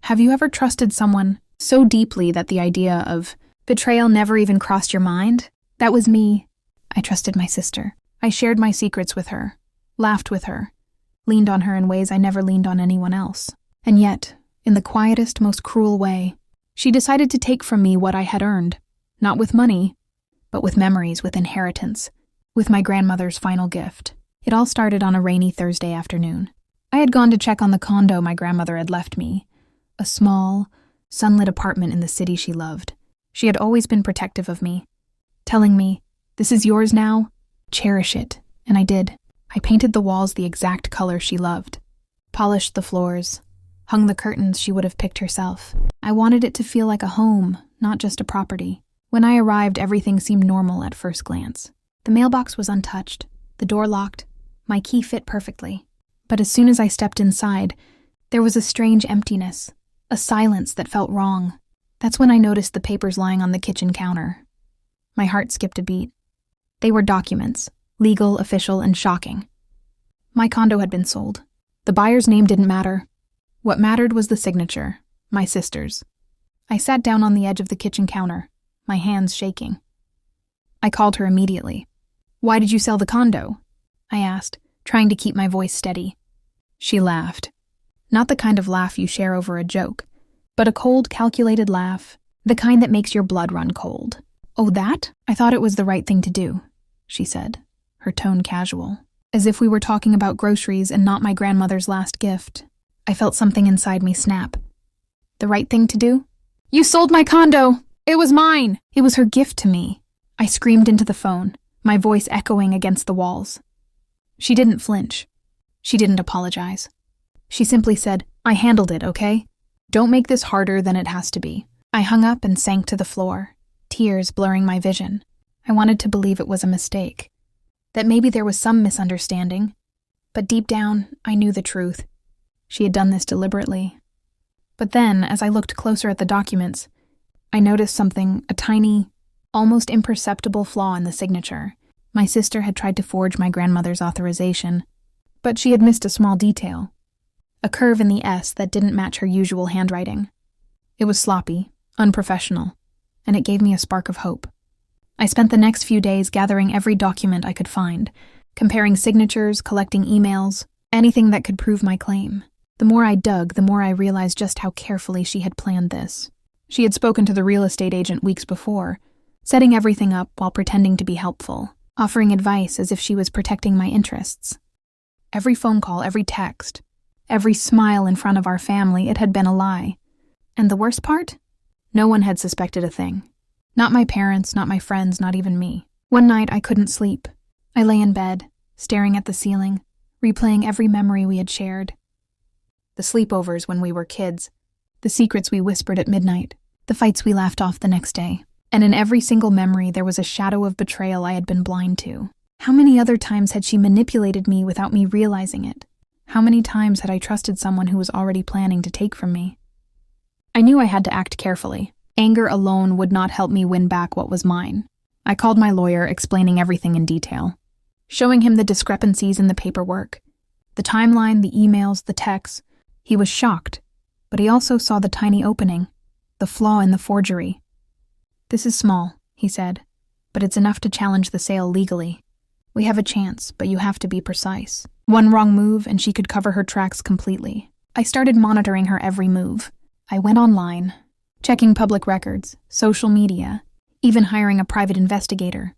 Have you ever trusted someone so deeply that the idea of betrayal never even crossed your mind? That was me. I trusted my sister. I shared my secrets with her, laughed with her, leaned on her in ways I never leaned on anyone else. And yet, in the quietest, most cruel way, she decided to take from me what I had earned, not with money, but with memories, with inheritance, with my grandmother's final gift. It all started on a rainy Thursday afternoon. I had gone to check on the condo my grandmother had left me, a small, sunlit apartment in the city she loved. She had always been protective of me, telling me, "This is yours now, cherish it," and I did. I painted the walls the exact color she loved, polished the floors, hung the curtains she would have picked herself. I wanted it to feel like a home, not just a property. When I arrived, everything seemed normal at first glance. The mailbox was untouched, the door locked, my key fit perfectly. But as soon as I stepped inside, there was a strange emptiness, a silence that felt wrong. That's when I noticed the papers lying on the kitchen counter. My heart skipped a beat. They were documents, legal, official, and shocking. My condo had been sold. The buyer's name didn't matter. What mattered was the signature, my sister's. I sat down on the edge of the kitchen counter, my hands shaking. I called her immediately. "Why did you sell the condo?" I asked, trying to keep my voice steady. She laughed. Not the kind of laugh you share over a joke, but a cold, calculated laugh, the kind that makes your blood run cold. "Oh, that? I thought it was the right thing to do," she said, her tone casual, as if we were talking about groceries and not my grandmother's last gift. I felt something inside me snap. The right thing to do? "You sold my condo! It was mine! It was her gift to me." I screamed into the phone, my voice echoing against the walls. She didn't flinch. She didn't apologize. She simply said, "I handled it, okay? Don't make this harder than it has to be." I hung up and sank to the floor, tears blurring my vision. I wanted to believe it was a mistake, that maybe there was some misunderstanding, but deep down, I knew the truth. She had done this deliberately. But then, as I looked closer at the documents, I noticed something, a tiny, almost imperceptible flaw in the signature. My sister had tried to forge my grandmother's authorization, but she had missed a small detail, a curve in the S that didn't match her usual handwriting. It was sloppy, unprofessional, and it gave me a spark of hope. I spent the next few days gathering every document I could find, comparing signatures, collecting emails, anything that could prove my claim. The more I dug, the more I realized just how carefully she had planned this. She had spoken to the real estate agent weeks before, setting everything up while pretending to be helpful, offering advice as if she was protecting my interests. Every phone call, every text, every smile in front of our family, it had been a lie. And the worst part? No one had suspected a thing. Not my parents, not my friends, not even me. One night I couldn't sleep. I lay in bed, staring at the ceiling, replaying every memory we had shared. The sleepovers when we were kids, the secrets we whispered at midnight, the fights we laughed off the next day. And in every single memory there was a shadow of betrayal I had been blind to. How many other times had she manipulated me without me realizing it? How many times had I trusted someone who was already planning to take from me? I knew I had to act carefully. Anger alone would not help me win back what was mine. I called my lawyer, explaining everything in detail, showing him the discrepancies in the paperwork, the timeline, the emails, the texts. He was shocked, but he also saw the tiny opening, the flaw in the forgery. "This is small," he said, "but it's enough to challenge the sale legally. We have a chance, but you have to be precise. One wrong move and she could cover her tracks completely." I started monitoring her every move. I went online, checking public records, social media, even hiring a private investigator.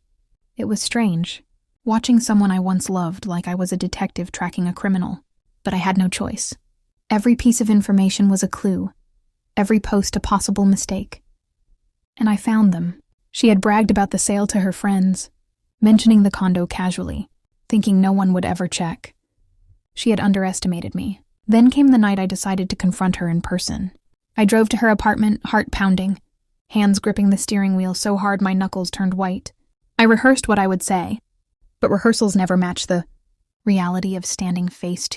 It was strange, watching someone I once loved like I was a detective tracking a criminal. But I had no choice. Every piece of information was a clue, every post a possible mistake. And I found them. She had bragged about the sale to her friends, mentioning the condo casually, thinking no one would ever check. She had underestimated me. Then came the night I decided to confront her in person. I drove to her apartment, heart pounding, hands gripping the steering wheel so hard my knuckles turned white. I rehearsed what I would say, but rehearsals never match the reality of standing face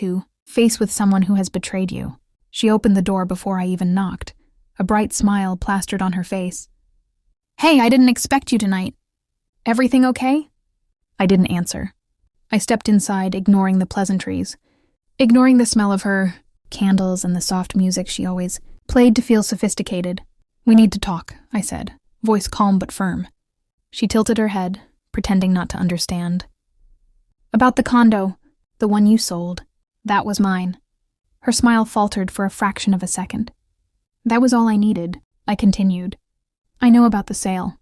with someone who has betrayed you. She opened the door before I even knocked, a bright smile plastered on her face. "Hey, I didn't expect you tonight. Everything okay?" I didn't answer. I stepped inside, ignoring the pleasantries, ignoring the smell of her candles and the soft music she always played to feel sophisticated. "We need to talk," I said, voice calm but firm. She tilted her head, pretending not to understand. "About the condo, the one you sold. That was mine." Her smile faltered for a fraction of a second. "That was all I needed," I continued. "I know about the sale.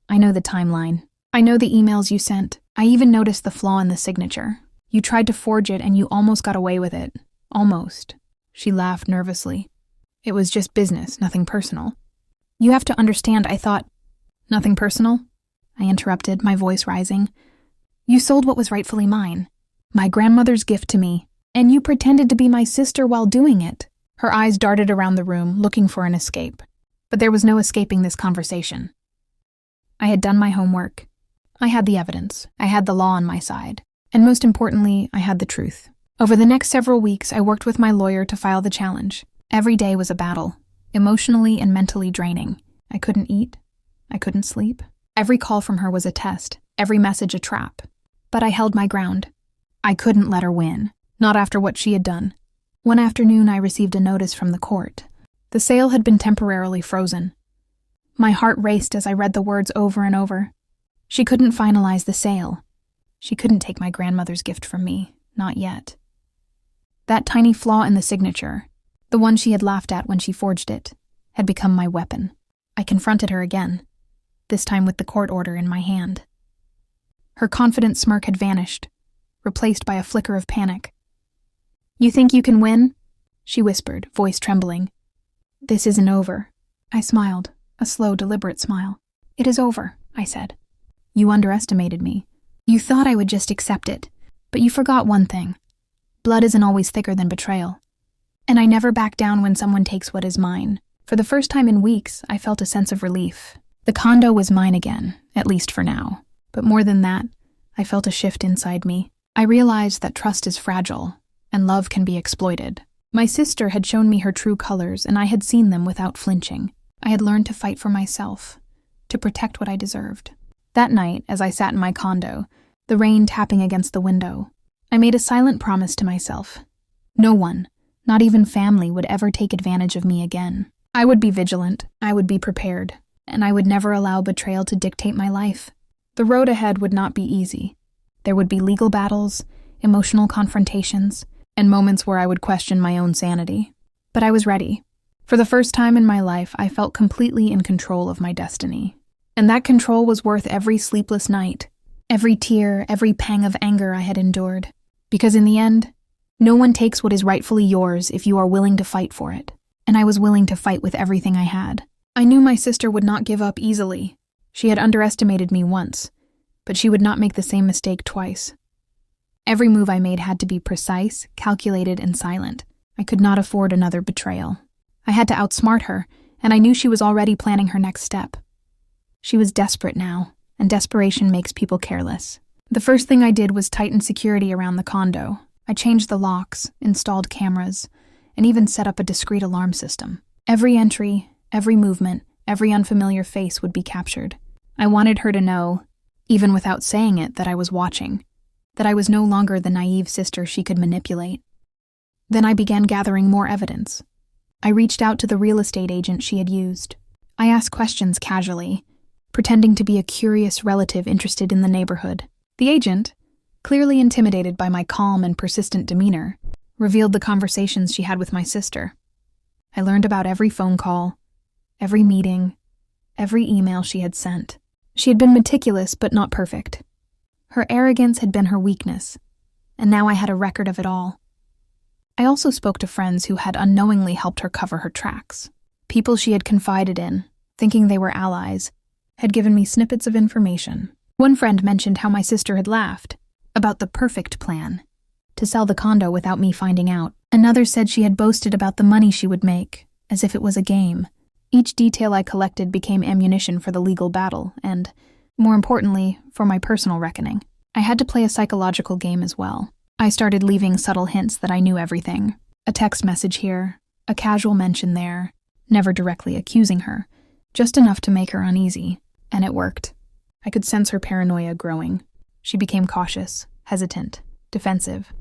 I know the timeline. I know the emails you sent. I even noticed the flaw in the signature. You tried to forge it and you almost got away with it. Almost." She laughed nervously. "It was just business, nothing personal." "You have to understand, I thought—" "Nothing personal?" I interrupted, my voice rising. "You sold what was rightfully mine. My grandmother's gift to me. And you pretended to be my sister while doing it." Her eyes darted around the room, looking for an escape. But there was no escaping this conversation. I had done my homework. I had the evidence. I had the law on my side. And most importantly, I had the truth. Over the next several weeks, I worked with my lawyer to file the challenge. Every day was a battle, emotionally and mentally draining. I couldn't eat. I couldn't sleep. Every call from her was a test, every message a trap. But I held my ground. I couldn't let her win, not after what she had done. One afternoon, I received a notice from the court. The sale had been temporarily frozen. My heart raced as I read the words over and over. She couldn't finalize the sale. She couldn't take my grandmother's gift from me, not yet. That tiny flaw in the signature, the one she had laughed at when she forged it, had become my weapon. I confronted her again, this time with the court order in my hand. Her confident smirk had vanished, replaced by a flicker of panic. "You think you can win?" she whispered, voice trembling. "This isn't over." I smiled, a slow, deliberate smile. "It is over," I said. "You underestimated me. You thought I would just accept it, but you forgot one thing. Blood isn't always thicker than betrayal. And I never back down when someone takes what is mine." For the first time in weeks, I felt a sense of relief. The condo was mine again, at least for now. But more than that, I felt a shift inside me. I realized that trust is fragile, and love can be exploited. My sister had shown me her true colors, and I had seen them without flinching. I had learned to fight for myself, to protect what I deserved. That night, as I sat in my condo, the rain tapping against the window, I made a silent promise to myself. No one, not even family, would ever take advantage of me again. I would be vigilant, I would be prepared, and I would never allow betrayal to dictate my life. The road ahead would not be easy. There would be legal battles, emotional confrontations, and moments where I would question my own sanity. But I was ready. For the first time in my life, I felt completely in control of my destiny. And that control was worth every sleepless night, every tear, every pang of anger I had endured. Because in the end, no one takes what is rightfully yours if you are willing to fight for it. And I was willing to fight with everything I had. I knew my sister would not give up easily. She had underestimated me once, but she would not make the same mistake twice. Every move I made had to be precise, calculated, and silent. I could not afford another betrayal. I had to outsmart her, and I knew she was already planning her next step. She was desperate now, and desperation makes people careless. The first thing I did was tighten security around the condo. I changed the locks, installed cameras, and even set up a discreet alarm system. Every entry, every movement, every unfamiliar face would be captured. I wanted her to know, even without saying it, that I was watching, that I was no longer the naive sister she could manipulate. Then I began gathering more evidence. I reached out to the real estate agent she had used. I asked questions casually, pretending to be a curious relative interested in the neighborhood. The agent, clearly intimidated by my calm and persistent demeanor, revealed the conversations she had with my sister. I learned about every phone call, every meeting, every email she had sent. She had been meticulous but not perfect. Her arrogance had been her weakness, and now I had a record of it all. I also spoke to friends who had unknowingly helped her cover her tracks. People she had confided in, thinking they were allies, had given me snippets of information. One friend mentioned how my sister had laughed about the perfect plan, to sell the condo without me finding out. Another said she had boasted about the money she would make, as if it was a game. Each detail I collected became ammunition for the legal battle and, more importantly, for my personal reckoning. I had to play a psychological game as well. I started leaving subtle hints that I knew everything. A text message here, a casual mention there, never directly accusing her, just enough to make her uneasy. And it worked. I could sense her paranoia growing. She became cautious, hesitant, defensive.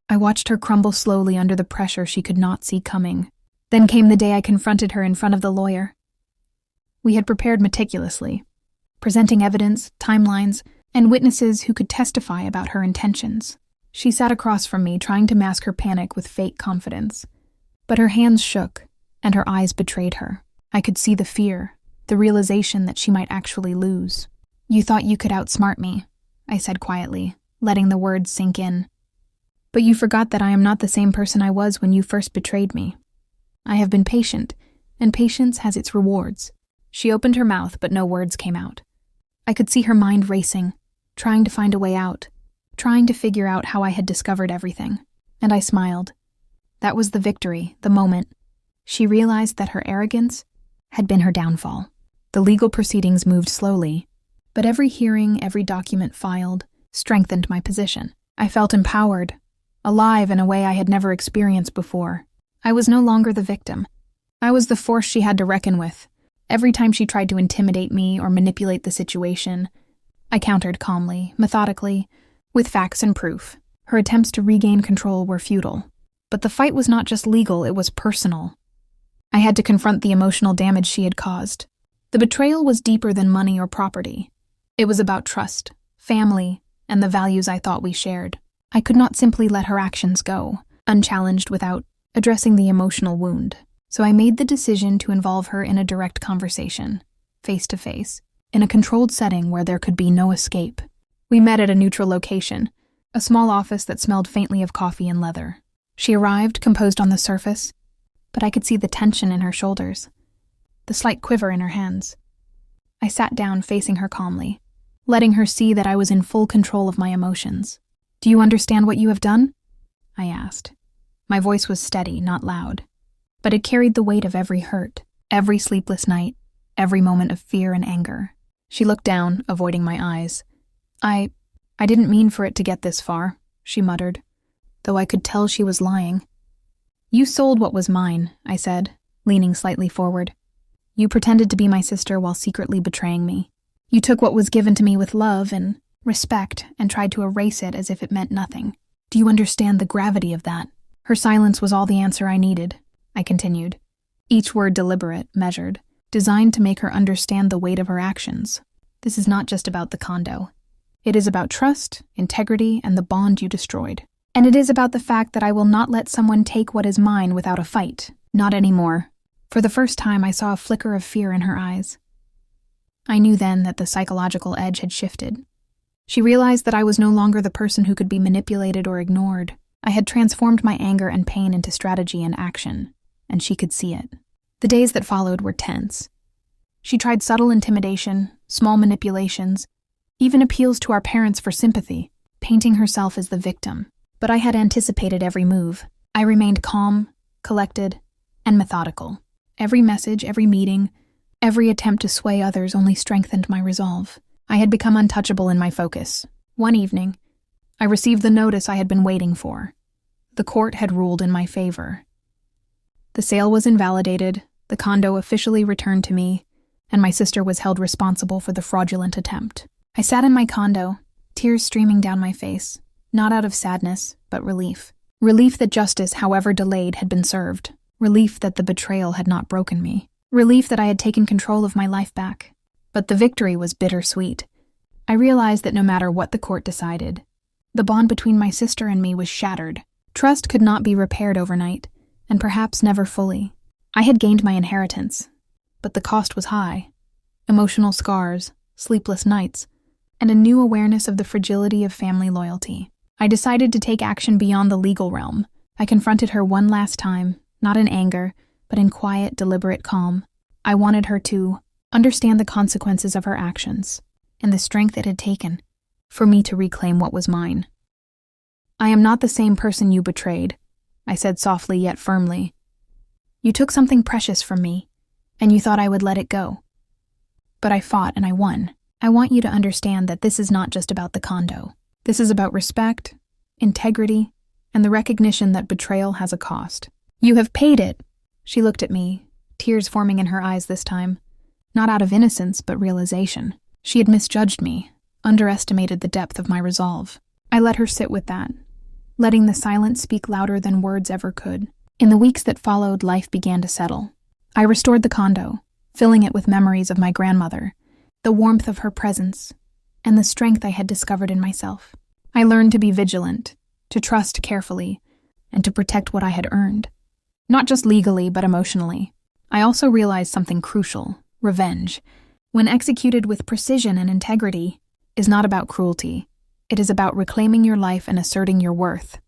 I watched her crumble slowly under the pressure she could not see coming. Then came the day I confronted her in front of the lawyer. We had prepared meticulously, presenting evidence, timelines, and witnesses who could testify about her intentions. She sat across from me, trying to mask her panic with fake confidence. But her hands shook, and her eyes betrayed her. I could see the fear, the realization that she might actually lose. "You thought you could outsmart me," I said quietly, letting the words sink in. "But you forgot that I am not the same person I was when you first betrayed me. I have been patient, and patience has its rewards." She opened her mouth, but no words came out. I could see her mind racing, trying to find a way out, trying to figure out how I had discovered everything. And I smiled. That was the victory, the moment. She realized that her arrogance had been her downfall. The legal proceedings moved slowly, but every hearing, every document filed, strengthened my position. I felt empowered, alive in a way I had never experienced before. I was no longer the victim. I was the force she had to reckon with. Every time she tried to intimidate me or manipulate the situation, I countered calmly, methodically, with facts and proof. Her attempts to regain control were futile. But the fight was not just legal, it was personal. I had to confront the emotional damage she had caused. The betrayal was deeper than money or property. It was about trust, family, and the values I thought we shared. I could not simply let her actions go, unchallenged, without addressing the emotional wound. So I made the decision to involve her in a direct conversation, face to face, in a controlled setting where there could be no escape. We met at a neutral location, a small office that smelled faintly of coffee and leather. She arrived, composed on the surface, but I could see the tension in her shoulders, the slight quiver in her hands. I sat down, facing her calmly, letting her see that I was in full control of my emotions. "Do you understand what you have done?" I asked. My voice was steady, not loud, but it carried the weight of every hurt, every sleepless night, every moment of fear and anger. She looked down, avoiding my eyes. I didn't mean for it to get this far," she muttered, though I could tell she was lying. "You sold what was mine," I said, leaning slightly forward. "You pretended to be my sister while secretly betraying me. You took what was given to me with love and respect and tried to erase it as if it meant nothing. Do you understand the gravity of that?" Her silence was all the answer I needed, I continued, each word deliberate, measured, designed to make her understand the weight of her actions. "This is not just about the condo. It is about trust, integrity, and the bond you destroyed. And it is about the fact that I will not let someone take what is mine without a fight. Not anymore." For the first time, I saw a flicker of fear in her eyes. I knew then that the psychological edge had shifted. She realized that I was no longer the person who could be manipulated or ignored. I had transformed my anger and pain into strategy and action, and she could see it. The days that followed were tense. She tried subtle intimidation, small manipulations, even appeals to our parents for sympathy, painting herself as the victim. But I had anticipated every move. I remained calm, collected, and methodical. Every message, every meeting, every attempt to sway others only strengthened my resolve. I had become untouchable in my focus. One evening, I received the notice I had been waiting for. The court had ruled in my favor. The sale was invalidated, the condo officially returned to me, and my sister was held responsible for the fraudulent attempt. I sat in my condo, tears streaming down my face, not out of sadness, but relief. Relief that justice, however delayed, had been served. Relief that the betrayal had not broken me. Relief that I had taken control of my life back. But the victory was bittersweet. I realized that no matter what the court decided, the bond between my sister and me was shattered. Trust could not be repaired overnight, and perhaps never fully. I had gained my inheritance, but the cost was high. Emotional scars, sleepless nights, and a new awareness of the fragility of family loyalty. I decided to take action beyond the legal realm. I confronted her one last time, not in anger, but in quiet, deliberate calm. I wanted her to understand the consequences of her actions, and the strength it had taken for me to reclaim what was mine. "I am not the same person you betrayed," I said softly yet firmly. "You took something precious from me, and you thought I would let it go. But I fought and I won. I want you to understand that this is not just about the condo. This is about respect, integrity, and the recognition that betrayal has a cost. You have paid it." She looked at me, tears forming in her eyes this time, not out of innocence but realization. She had misjudged me, underestimated the depth of my resolve. I let her sit with that, letting the silence speak louder than words ever could. In the weeks that followed, life began to settle. I restored the condo, filling it with memories of my grandmother, the warmth of her presence, and the strength I had discovered in myself. I learned to be vigilant, to trust carefully, and to protect what I had earned. Not just legally, but emotionally. I also realized something crucial: revenge, when executed with precision and integrity, is not about cruelty. It is about reclaiming your life and asserting your worth.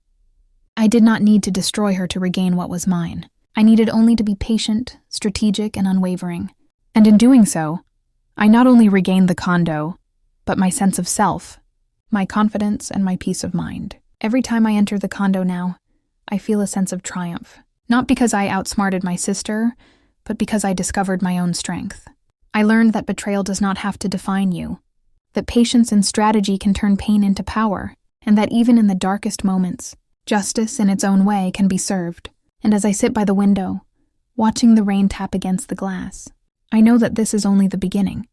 I did not need to destroy her to regain what was mine. I needed only to be patient, strategic, and unwavering. And in doing so, I not only regained the condo, but my sense of self, my confidence, and my peace of mind. Every time I enter the condo now, I feel a sense of triumph. Not because I outsmarted my sister, but because I discovered my own strength. I learned that betrayal does not have to define you, that patience and strategy can turn pain into power, and that even in the darkest moments, justice in its own way can be served. And as I sit by the window, watching the rain tap against the glass, I know that this is only the beginning.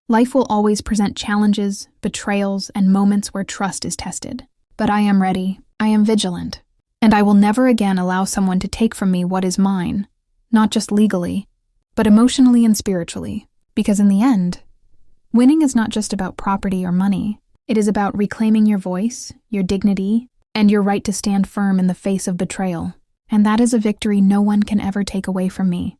Life will always present challenges, betrayals, and moments where trust is tested. But I am ready, I am vigilant, and I will never again allow someone to take from me what is mine, not just legally, but emotionally and spiritually. Because in the end, winning is not just about property or money. It is about reclaiming your voice, your dignity, and your right to stand firm in the face of betrayal. And that is a victory no one can ever take away from me.